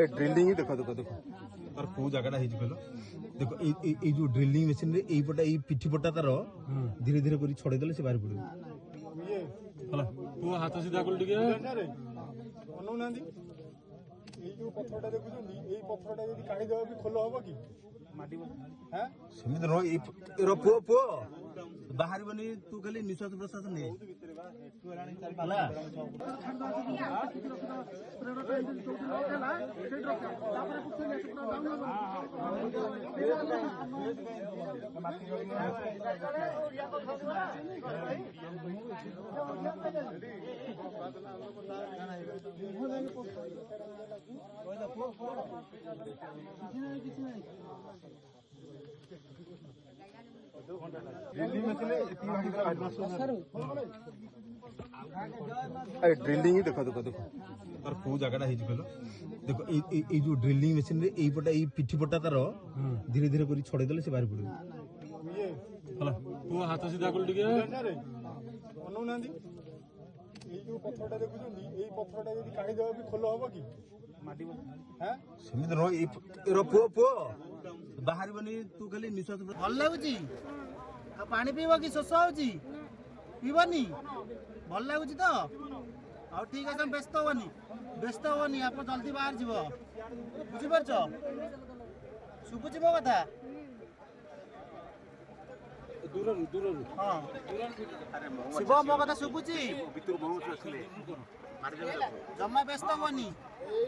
drilling ही देखो देखो देखो तार को जगह कहल देखो जो ड्रिलिंग मेसीन रे एई पटा एई पिठी पटा तार धीरे धीरे करी छड़े देले से बाहर पड़ो हला तू हाथ सीधा कर टिके अनु नांदी এই যে পথরটা দেখুছন্তি এই পথরটা যদি কাটি দেব কি খোল হবে কি মাটি হ্যাঁ সেমিতি র এই র পুଅ পুଅ ବାହାରିବନି ତୁ ଖାଲି ନିଶ୍ୱାସ ପ୍ରଶ୍ୱାସ ନେ ड्रिलिंग ही देखो देखो देखो तार को जगह कहल देखो जो ड्रिलिंग मेसीन रे एई पटा एई पिठी पटा तार धीरे धीरे करी छड़े देले से बाहर पड़ो हला तू हाथ सीधा कर टिके अनु नांदी এই যে পথরটা দেখুছন্তি এই পথরটা যদি কাটি দেব কি খোল হবে কি মাটি হ্যাঁ সেমিতি র এই র পুଅ পুଅ ବାହାରିବନି ତୁ ଖାଲି ନିଶ୍ୱାସ ଭଲ ଲାଗୁଛି ଆଉ ପାଣି ପିଇବ କି ଶୋଷ ହଉଛି ପିଇବନି ଭଲ ଲାଗୁଛି ତ ଆଉ ଠିକ ଅଛି ବ୍ୟସ୍ତ ହବନି ଆପଣ ଜଲ୍ଦି ବାହାରି ଯିବ ବୁଝିପାରୁଛ ଶୁଭୁଛି ମୋ କଥା ହଁ ଶିବ ମୋ କଥା ଶୁଭୁଛି ଜମା ବ୍ୟସ୍ତ ହବନି